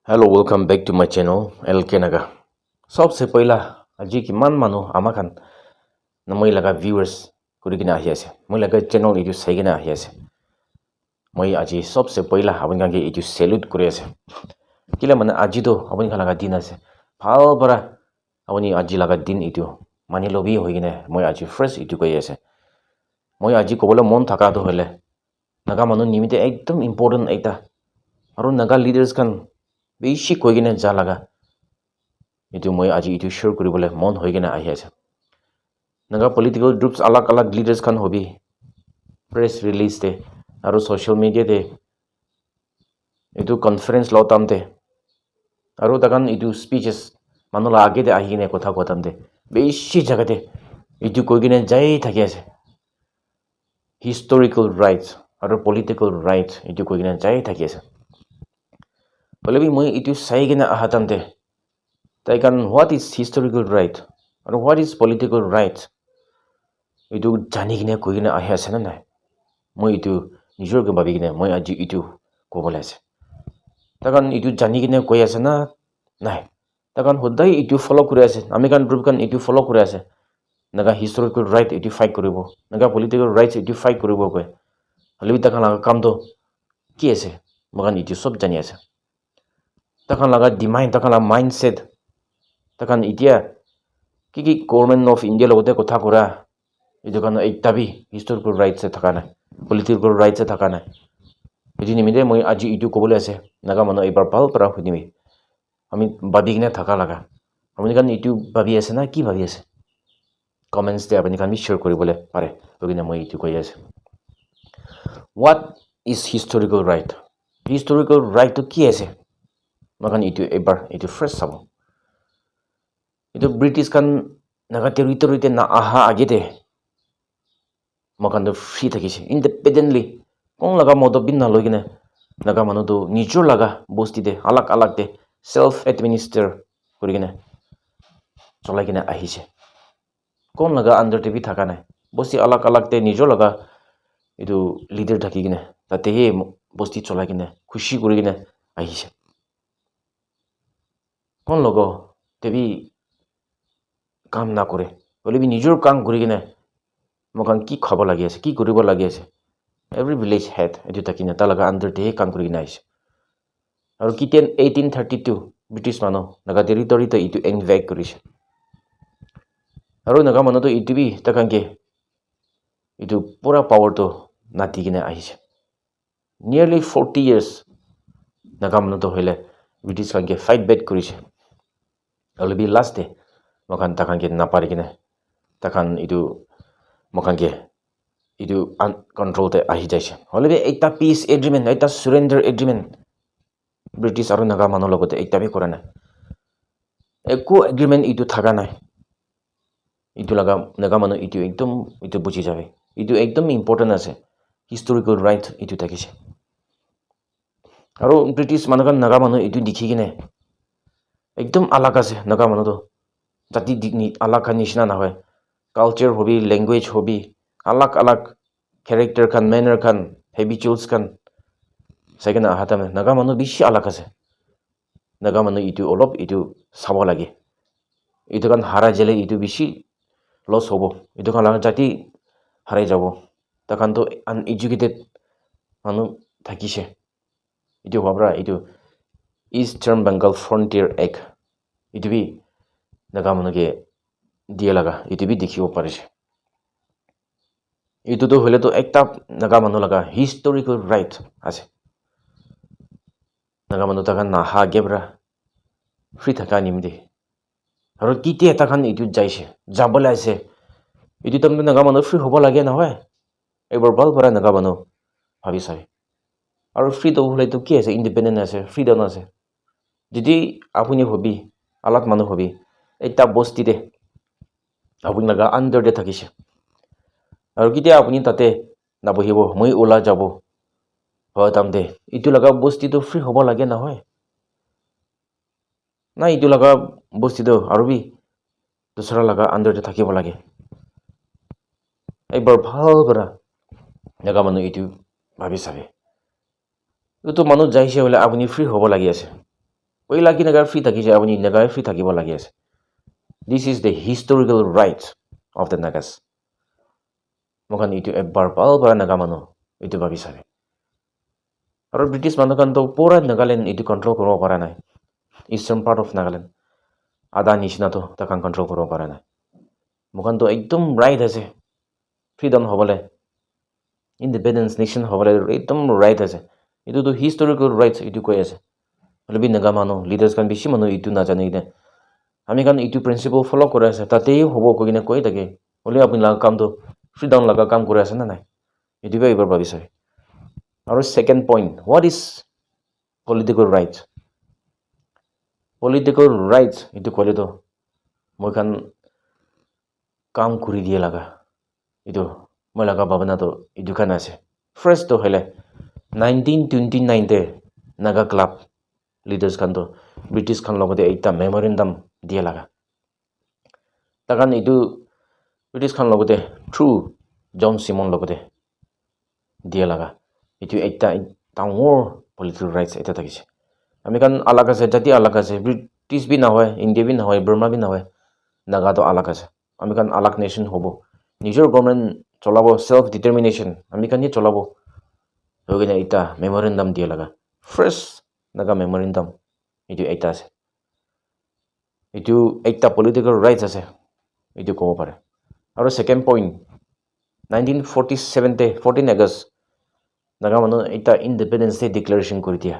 Hello, welcome back to my channel LK Naga. सबसे पहिला আজি কিমান মানুহ আমাখান না মই লাগা viewers কৰি কিনা আহি আছে মই লাগা channel ইটো চাই কিনা আহি আছে মই আজি सबसे पहिলা আপুনি কাকে ইটো salute কৰি আছে কিলা মানে আজি তো আপুনি লাগা দিন আছে ভাল পৰা আপুনি আজি লাগা দিন ইটো মানি লবি হৈ কিনে মই আজি fresh ইটো কৈ আছে মই আজি কবলৈ মন থাকা তো হলে নাগা মানুহ নিমিতে একদম important এটা আৰু নাগা leaders kan বেছি কৈ কিনে যা লাগা ইটো মই আজি ইটো শ্বেয়াৰ কৰিবলৈ মন হৈ কিনে আহি আছে নাগা পলিটিকেল গ্ৰুপছ আলাগ আলাগ লিডাৰ্ছ খান হবি প্ৰেছ ৰিলিজ দে আৰু সোশ্যাল মিডিয়া দে ইটো কনফাৰেন্স লতামতে আৰু তাকান ইটো স্পিচেছ মানুহ আগে দে আহি কিনে কথা কথামতে বেছি জাগাতে ইটো কৈ কিনে যাই থাকি আছে হিষ্টৰিকেল ৰাইটছ আৰু পলিটিকেল ৰাইটছ ইটো কৈ কিনে যাই থাকি আছে বলেবি মই ইটো চাই কিনে আহাতামতে তাই কাৰণ হোৱাট ইজ হিষ্টৰিকেল ৰাইট আৰু হোৱাট ইজ পলিটিকেল ৰাইট এইটো জানি কিনে কৈ কিনে আহি আছে নাই মই এইটো নিজৰকে ভাবি কিনে মই আজি এইটো ক'বলৈ আছে তাকান এইটো জানি কিনে কৈ আছে না নাই তাকান সদায় এইটো ফলো কৰি আছে আমি কান গ্ৰুপ কান এইটো ফলো কৰি আছে নাগা হিষ্টৰিকেল ৰাইট এইটো ফাইট কৰিব নাগা পলিটিকেল ৰাইটছ এইটো ফাইট কৰিব কয় হ'লেও তাকান লাগা কামটো কি আছে মগান এইটো চব জানি আছে তাকান লাগা ডিমাইণ্ড তাকান লাগা মাইণ্ডছেট তাকান এতিয়া কি গভৰ্ণমেণ্ট অফ ইণ্ডিয়া লগতে কথা কৰা এইটো কাৰণে একটাবি হিষ্টৰিকেল ৰাইটছে থকা নাই পলিটিকেল ৰাইটছে থকা নাই এইটো নিমিত্তে মই আজি এইটো ক'বলৈ আছে নাগা মানুহ এইবাৰ ভাল পৰা শুনিবি আমি ভাবি কিনে থকা লাগা আপুনি কাৰণ এইটো ভাবি আছে না কি ভাবি আছে কমেণ্টছ দে আপুনি কাৰণ শ্বেয়াৰ কৰিবলৈ পাৰে গতিকে মই এইটো কৈ আছে what is historical right historical ৰাইটটো কি আছে মই কাৰণ এইটো এইবাৰ এইটো ফ্ৰেছ চাব itu British kan naga territory te na aha agete makan do free thakise independently kong laga modo bin na logine naga manu do nijor laga bosti de alag de self administer kurigine cholai kine ahise kon laga under te bi thaka nai bosti alag te nijor laga itu leader thaki kine tate he bosti cholai kine khushi kurigine ahise kon logo tebi কাম না কৰে বলিবি নিজৰ কাম কৰি কিনে মকান কি খাব লাগি আছে কি কৰিব লাগি আছে এভৰি ভিলেজ হেড এটো তাকি নেতা লগা আণ্ডাৰ তে কাম কৰি কিনে আহিছে আৰু কিটেন 1832 ব্ৰিটিছ মানুহ নাগা টেৰিটৰিতে ইটো ইনভেক্ট কৰিছে আৰু নাগা মানুহটো ইটো বি তাকাংকে ইটো পুৰা পাৱাৰটো নাতি কিনে আহিছে নিয়াৰলি 40 years নাগা মানুহটো হইলে ব্ৰিটিছ কাংকে ফাইট বেক কৰিছে অলবি last day makan takan ke napari kine takan itu makan ke itu control te ahi jaise holebe ekta peace agreement ekta surrender agreement British aru naga manu logote ekta bi kora nai eko agreement itu thaga nai itu laga naga manu itu ekdom itu buji jabe itu ekdom important ase historical right itu takise aru British manu kan naga manu itu dikhi kine ekdom alag ase naga manu to জাতি আলাগ নিচিনা নহয় culture হবি language হবি আলাগ character খান manner খান habituals খান সেকেন্ড আহাতামে নাগা মানুহ বেছি আলাগ আছে নাগা মানুহ ইটো অলপ ইটো চাব লাগে ইটো কান হাৰা জেলে ইটো বেছি লছ হ'ব ইটো কান জাতি হাৰাই যাব তাকানটো আনএডুকেটেড মানুহ থাকিছে ইটো ভাবৰা ইটো ইষ্টাৰ্ণ বেংগল ফ্ৰন্টিয়াৰ এক্ট ইটো B naga manuke dia laga itu bi dikhibo parise itu to hole to ekta naga manu laga historical right ase naga manu ta kan na ha gebra free thaka nimde aru kiti eta kan itu jaise jabole ase itu tamne naga manu free hobo lage na hoy ebar bal para naga manu bhabi sai aru free to hole to ki ase independent ase freedom ase যদি আপনি hobby আলাগ মানুহ hobby এটা বস্তি দে আপুনি লাগা under দে থাকিছে আৰু কিতিয়া আপুনি তাতে নাবহিব মই ওলা যাব হয় তাম দে ইটো লাগা বস্তিটো ফ্ৰী হ'ব লাগে নহয় না ইটো লাগা বস্তিটো আৰু বি দুসৰা লাগা আন্ডাৰ দে থাকিব লাগে একবাৰ ভাল কৰা লাগা মানুহ ইটো ভাবি চাবে ইটো মানুহ যাইছে হলে আপুনি ফ্ৰী হ'ব লাগি আছে কৈ লাগি নাগা ফ্ৰী থাকিছে আপুনি নাগাই ফ্ৰী থাকিব লাগি আছে this is the historical right of the Nagas মখান এইটো এবাৰ পাল পৰা নাগা মানুহ এইটো ভাবি চাবে আৰু ব্ৰিটিছ মানুহখানতো পুৰা নাগালেণ্ড এইটো কণ্ট্ৰল কৰিব পৰা নাই ইষ্টাৰ্ণ পাৰ্ট অফ নাগালেণ্ড আধা নিচিনাটো তাক কণ্ট্ৰল কৰিব পৰা নাই মখানতো একদম ৰাইট আছে ফ্ৰীডম হ'বলৈ ইণ্ডিপেণ্ডেঞ্চ নেশ্যন হ'বলৈ একদম ৰাইট আছে এইটোতো হিষ্টৰিকেল ৰাইটছ এইটো কৈ আছে হ'লে বি নাগা মানুহ লিডাৰ্ছ খান বেছি মানুহ এইটো নাজানে কিনে আমি কাৰণ এইটো প্ৰিন্সিপল ফ'ল' কৰি আছে তাতেই হ'ব কৈ কিনে কৈ থাকে হ'লে আপুনি লগা কামটো ফ্ৰীডম লগা কাম কৰি আছে নে নাই এইটোকে এইবাৰ ভাবিছে আৰু second point what is political rights এইটো ক'লেতো মই খান কাম কৰি দিয়ে লগা এইটো মই লগা ভাৱনাটো এইটো খান আছে ফাৰ্ষ্টটো হ'লে 1929তে নাগা ক্লাব লিডাৰ্ছ খানতো ব্ৰিটিছ খান লগতে এটা মেমৰেণ্ডাম দিয়ে লগা তাকান এইটো ব্ৰিটিছ খান লগতে থ্ৰু জন চিমন লগতে দিয়ে লগা এইটো একটা ডাঙৰ পলিটিকেল ৰাইটছ এটা থাকিছে আমি কাৰণ আলাগ আছে জাতি আলাগ আছে ব্ৰিটিছ বি নহয় ইণ্ডিয়া বি নহয় বাৰ্মা বি নহয় নাগাটো আলাগ আছে আমি কাৰণ আলাগ নেশ্যন হ'ব নিজৰ গভৰ্ণমেণ্ট চলাব চেল্ফ ডিটাৰমিনেশ্যন আমি কাৰণে চলাব হৈ কিনে এটা মেমৰেণ্ডাম দিয়ে লগা ফাৰ্ষ্ট নাগা মেমৰেণ্ডাম এইটো এটা আছে এইটো একটা পলিটিকেল ৰাইটছ আছে এইটো ক'ব পাৰে আৰু ছেকেণ্ড পইণ্ট 1947তে 14 আগষ্ট নাগা মানুহ এটা ইণ্ডিপেণ্ডেঞ্চ ডে ডিক্লেৰেশ্যন কৰি দিয়া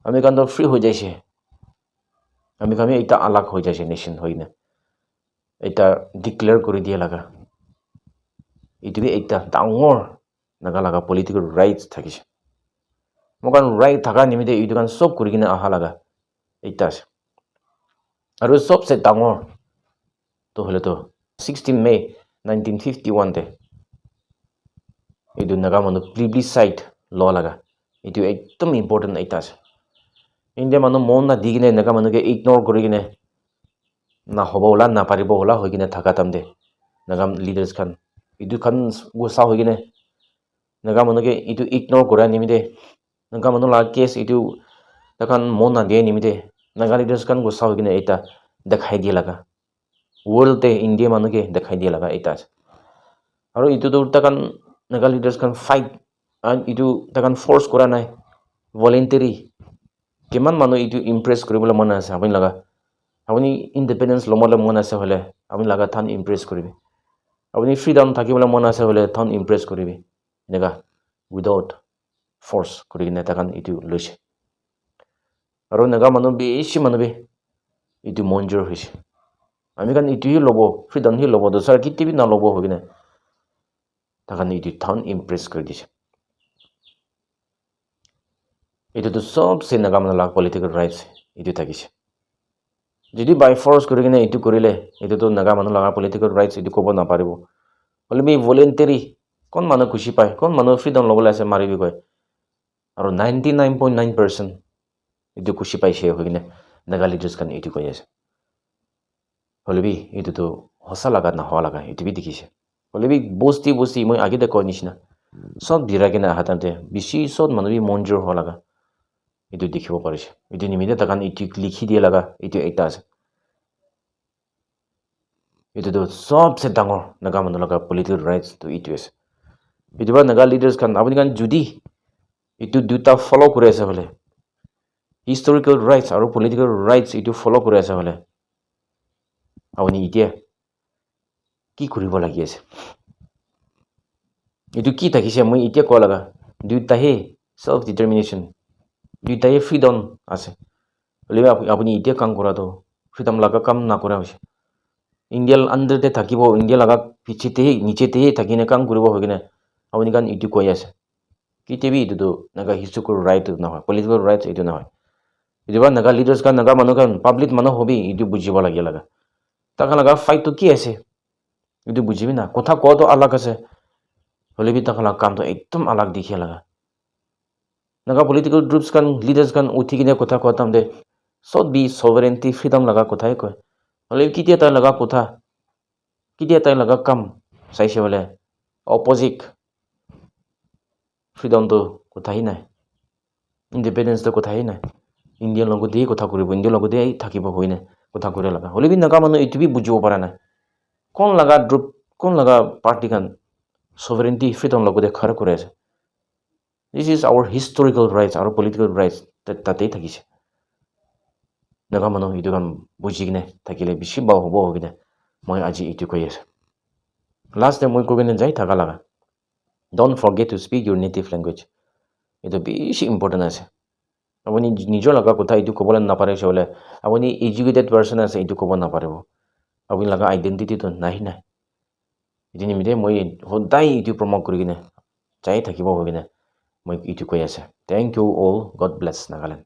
আমি কাৰণতো ফ্ৰী হৈ যাইছে আমি এটা আলাগ হৈ যাইছে নেশ্যন হৈ কিনে এটা ডিক্লেয়াৰ কৰি দিয়া লগা এইটোৱে একটা ডাঙৰ নাগা লগা পলিটিকেল ৰাইটছ থাকিছে মোৰ কাৰণ ৰাইট থকা নিমিত্তে এইটো কাৰণ চব কৰি কিনে অহা লগা এইটা আছে আৰু চবচে ডাঙৰ তো হ'লেতো 16 মে 1951তে এইটো নাগা মানুহ প্লিবিচাইট ল লগা এইটো একদম ইম্পৰ্টেণ্ট এটা আছে ইণ্ডিয়া মানুহ মন না দি কিনে নাগা মানুহকে ইগন'ৰ কৰি কিনে না হ'ব ওলা নাপাৰিব ওলা হৈ কিনে থকা তামদে নাগা লিডাৰ্ছ খান এইটো খান গুচা হৈ কিনে নাগা মানুহকে এইটো ইগন'ৰ কৰা নিমিত্তে নাগা মানুহ লগা কেছ এইটো তাকান মন না দিয়ে নিমিত্তে নাগা লিডাৰ্ছ খান গুচা হৈ কিনে এটা দেখাই দিয়ে লগা ৱৰ্ল্ডতে ইণ্ডিয়া মানুহকে দেখাই দিয়ে লগা এটা আছে আৰু এইটোতো তাকান নাগা লিডাৰ্ছ খান ফাইট এইটো তাকান ফ'ৰ্চ কৰা নাই ভলেণ্টাৰী কিমান মানুহ এইটো ইমপ্ৰেছ কৰিবলৈ মন আছে আপুনি লগা আপুনি ইণ্ডিপেণ্ডেঞ্চ ল'বলৈ মন আছে হ'লে আপুনি লগা থান ইমপ্ৰেছ কৰিবি আপুনি ফ্ৰীডম থাকিবলৈ মন আছে হ'লে থান ইমপ্ৰেছ কৰিবি এনেকুৱা উইদাউট ফ'ৰ্চ কৰি কিনে তাকান এইটো লৈছে আৰু নাগা মানুহ বেছি মানুহে এইটো মঞ্জুৰ হৈছে আমি কাৰণ এইটোহে ল'ব ফ্ৰীডমহে ল'ব দোচাৰ কেতিয়াবি নল'ব হৈ কিনে তাকান এইটো থান ইমপ্ৰেছ কৰি দিছে এইটোতো চবচে নাগা মানুহ লগা পলিটিকেল ৰাইটছ এইটো থাকিছে যদি বাই ফ'ৰ্চ কৰি কিনে এইটো কৰিলে এইটোতো নাগা মানুহ লগা পলিটিকেল ৰাইটছ এইটো ক'ব নাপাৰিব হ'লে বি ভলেণ্টাৰী কোন মানুহ খুচি পায় কোন মানুহ ফ্ৰীডম ল'বলৈ আছে মাৰিবি কয় আৰু 99.9% এইটো খুচি পাইছে হৈ কিনে নাগা লিডাৰ্ছ খান এইটো কৈ আছে হ'লে বি এইটোতো সঁচা লগা নোহোৱা লগা এইটো বি দেখিছে হ'লে বি বস্তি মই আগতে কয় নিচিনা চব দিৰাই কিনে আহা তাতে বেছি চব মানুহ বি মঞ্জুৰ হোৱা লগা এইটো দেখিব পাৰিছে এইটো নিমিত্তে তাকান এইটো লিখি দিয়ে লগা এইটো এটা আছে এইটোতো চবচে ডাঙৰ নাগা মানুহ লগা পলিটিকেল ৰাইটছটো এইটো আছে এইটো বা নাগা লিডাৰ্ছ খান আপুনি কাৰণ যদি এইটো দুটা ফ'ল' কৰি আছে হ'লে হিষ্টৰিকেল ৰাইটছ আৰু পলিটিকেল ৰাইটছ এইটো ফ'ল' কৰি আছে হ'লে আপুনি এতিয়া কি কৰিব লাগি আছে এইটো কি থাকিছে মই এতিয়া কোৱা লগা দুটাহে চেল্ফ ডিটাৰমিনেশ্যন দুটাহে ফ্ৰীডম আছে হ'লে আপুনি এতিয়া কাম কৰাটো ফ্ৰীডম লগা কাম নকৰা হৈছে ইণ্ডিয়াৰ আণ্ডাৰতে থাকিব ইণ্ডিয়া লগা পিছেতেহে নিচেতেহে থাকি কিনে কাম কৰিব হৈ কিনে আপুনি কাৰণ এইটো কৈ আছে কেতিয়াবি এইটোতো নাগা হিষ্টৰিকেল ৰাইট নহয় পলিটিকেল ৰাইটছ এইটো নহয় এইটো নাগা লিডাৰ্ছ খান নাগা মানুহ খান পাব্লিক মানুহ হবি এইটো বুজিব লাগে লগা তাকা লগা ফাইটটো কি আছে এইটো বুজিবি না কথা কোৱাটো আলাগ আছে হ'লে বি তাকা লগা কামটো একদম আলাগ দেখিয়ে লগা নাগা পলিটিকেল গ্ৰুপছ খান লিডাৰ্ছ খান উঠি কিনে কথা কোৱা তামদে চব বি ছভাৰেণ্টি ফ্ৰীডম লগা কথাই কয় হ'লে কেতিয়া তাই লগা কথা কেতিয়া তাই লগা কাম চাইছে বোলে অপজিট ফ্ৰীডমটো কথাই নাই ইণ্ডিপেণ্ডেঞ্চটো কথাই নাই ইণ্ডিয়াৰ লগতেই কথা কৰিব ইণ্ডিয়াৰ লগতেই থাকিব হয় না কথা কৰিব লগা হ'লে বি নাগা মানুহ এইটো বি বুজিব পৰা নাই কোন লগা গ্ৰুপ কোন লগা পাৰ্টি খান sovereignty ফ্ৰীডম লগতে খাৰ কৰি আছে this is our historical rights আৰু পলিটিকেল ৰাইটছ তাতেই থাকিছে নাগা মানুহ এইটো কাম বুজি কিনে থাকিলে বেছি বাও হ'ব কিনে মই আজি এইটো কৈ আছোঁ লাষ্ট টাইম মই কৈ কিনে যাই থাকা লগা don't forget two speak Euro native language এইটো বেছি ইম্পৰ্টেণ্ট আছে আপুনি নিজৰ লগা কথা এইটো ক'বলৈ নাপাৰিছে বোলে আপুনি এডুকেটেড পাৰ্চন আছে এইটো ক'ব নাপাৰিব আপুনি লগা আইডেণ্টিটিটো নাই এইটো নিমিত্তে মই সদায় এইটো প্ৰমোট কৰি কিনে যাই থাকিব হৈ কিনে মই এইটো কৈ আছে thank you all God bless Nagaland